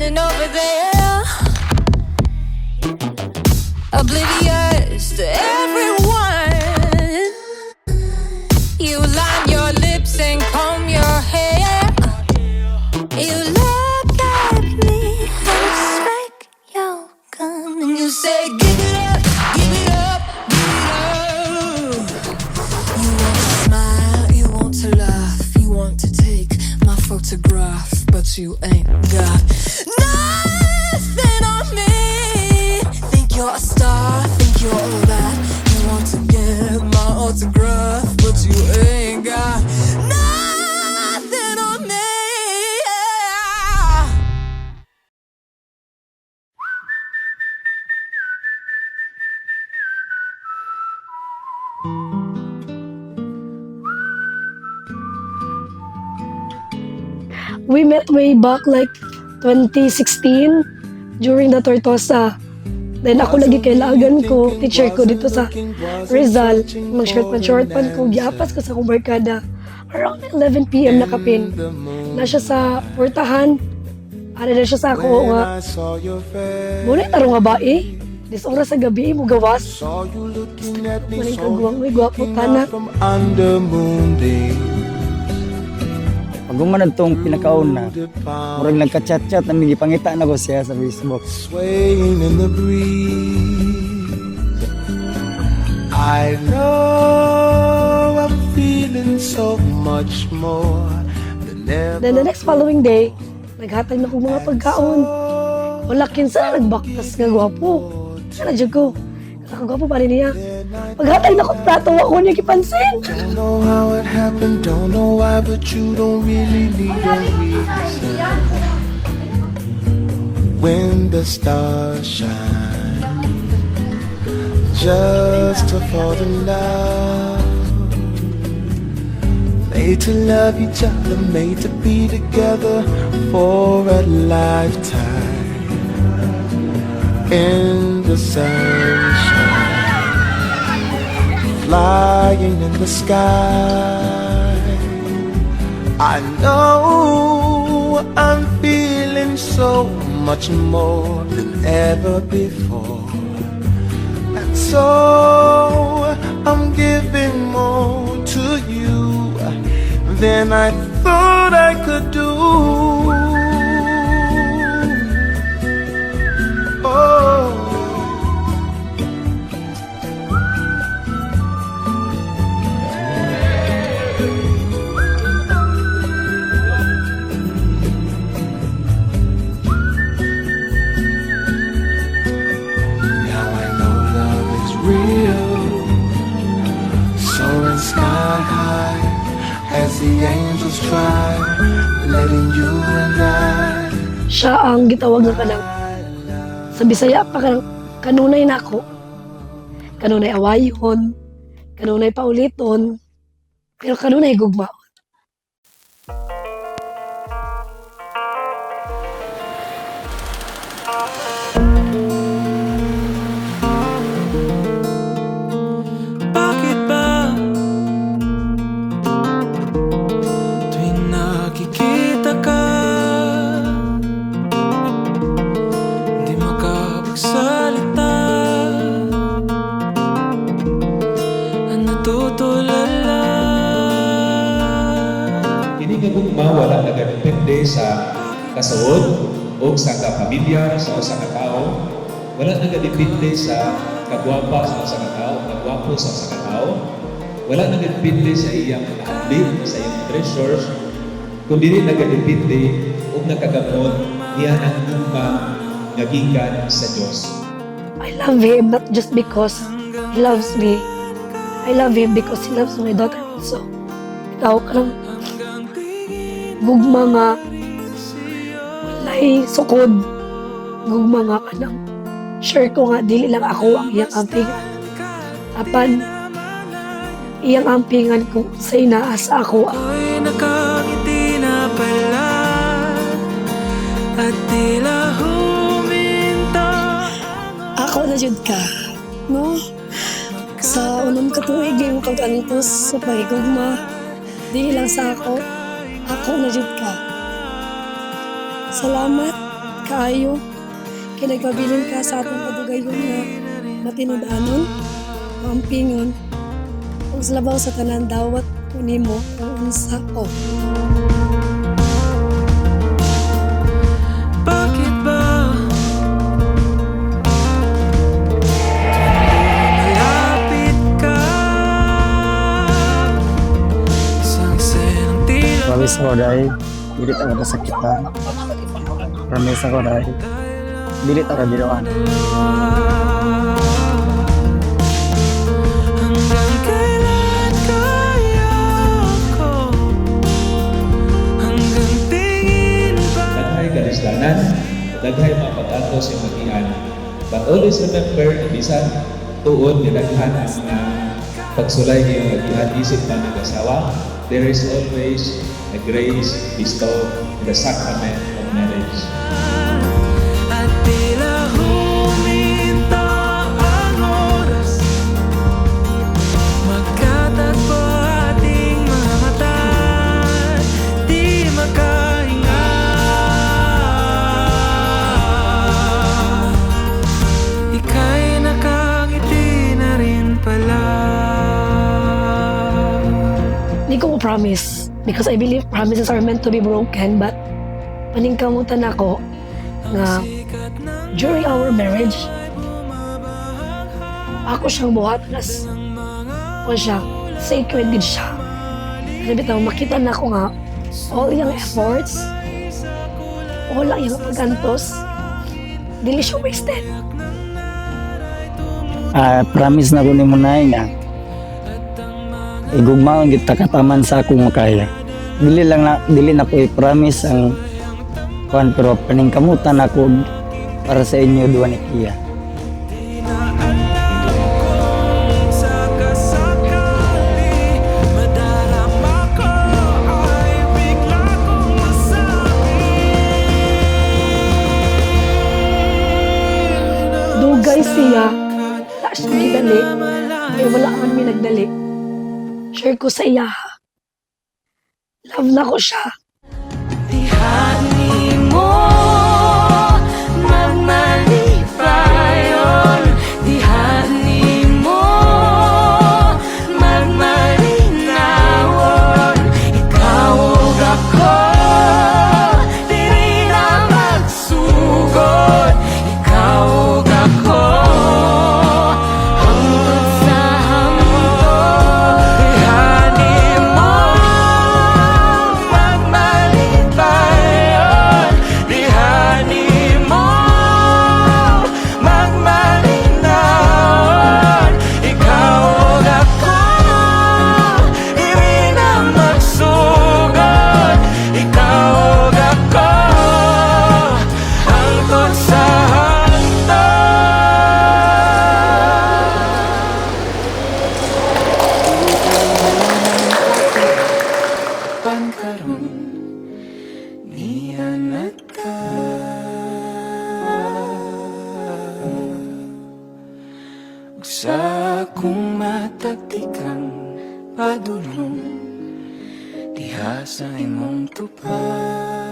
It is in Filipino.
standing over there, oblivious to everyone. You line your lips and comb your hair. You look at me and expect you'll come, and you say, give it up, give it up, give it up. You want to smile, you want to laugh, you want to take my photograph, but you ain't got nothing on me. Think you're a star, think you're all that. You want to get my autograph, but you ain't got nothing on me. We met way back like 2016 during the Tortosa. Then ako lagi kailangan ko, teacher ko dito sa Rizal. Mag-short pan ko, giapas ko sa akong barkada. Around 11 p.m. nakapin. Na siya sa portahan. Ano na siya sa ako nga. Muna yung tarong nga ba eh? Dis oras sa gabi mo gawas. Maling kagwang, may gwapo tanak. Pag gumanan tong pinakauna, murag nagka-chat-chat na may ipangita na ko siya sa Facebook. Swaying in the breeze, I know I'm feeling so much more than ever. Then the next following day, naghatag na ko mga pagkaon. Wala kinsa, nagbaktas nga gwapo. Sana dyan ko. Ang gwapo pa rin niya. Paghatag na ko prato, ako niya kipansin. Don't know how it happened, don't know why, but you don't really need a reason. When the stars shine, just to fall in love. Made to love each other, made to be together for a lifetime. In the sunshine, flying in the sky, I know I'm feeling so much more than ever before. And so I'm giving more to you than I thought I could do. Oh, now I know love is real, soaring sky high as the angels try, letting you and I. Siya ang gitawag ng kanang sa Bisaya pa kanunay na ako. Kanunay awayon, kanunay pauliton, pero kanunay gugma. Bakit ba tuwing nakikita ka, di makapagsalita, ang natutulala? Kini nga gugma wala nagadepende sa kasuod o sa kapamilya sa usa ka tawo. Wala nagadepende sa kagwapa sa usa ka tawo, kagwapo sa usa ka tawo. Wala nagadepende sa iyang habit, sa iyang treasures, kundi nagadepende og nakagamot niya ang gugma nga gikan sa Dios. I love him not just because he loves me. I love him because he loves my daughter also. Ikaw ka lang gugma nga walay sukod. Gugma nga ka lang. Sure ko nga dili lang ako ang iyang ampingan. Apan iyang ampingan kung sa inaas ako. Ako'y nakangiti na pala at tila huminto. Ako na jud ka, no? Sa unang katuig mo kang antos sa pahigugma. Dili lang sa ako na jud ka. Salamat kaayo. Kaya nagpabilin ka sa atong kadugayon nga matinudanon, mampingon, ug labaw sa tanan dawat kunimo kung unsa ko. Bakit ba malapit ka? Isang senang tila Promise ko dahil dili ta ka sakitan. Promise ko dahil dili ta ka biruan. hanggang kailan kaya ko? Hanggang tingin ba? Daghay kalisdanan, daghay mapag-ato sa magian. But always remember na bisan tuon nilaghan ang mga pagsulay ng magian isip man nag-asawa, there is always a grace bestowed in the sacrament of marriage. At tila huminto ang oras, magkatagpo ating mga mata, di makahinga. Ika'y nakangiti na rin pala. Hindi ko promise because I believe promises are meant to be broken, but paningkamutan ako nga during our marriage ako siyang buhat nas o siya sacred din siya. Ano bitaw makita na ko nga all yung efforts, all yung pagkantos, dili siya wasted. Promise na ko ni Munay nga igugmaon kita kataman sa akong makaya. Dili na ko i-promise ang kuan pero paningkamutan ako para sa inyo duwa ni Kia. Di na alam kung sakasakali madarama ko ay bigla kong masabi. Dugay siya, wala siyang gidali, kaya wala man may nagdali. Share ko sa iya. Love na ko siya. Tihani mo magmalipayon, tihani mo magmalinawon. Ikaw ug ako, di rin na magsugod. Ikaw ug ako, hangtod sa hangtod. Tihani mo magmalipayon, tihani mo magmalinawon. Ikaw ug ako, di rin na magsugod. Ikaw ug ako, hangtod sa hangtod. Pangkaroon, niyanat ka. Ug sa akong matagtikang padulong, diha sa imong tupad.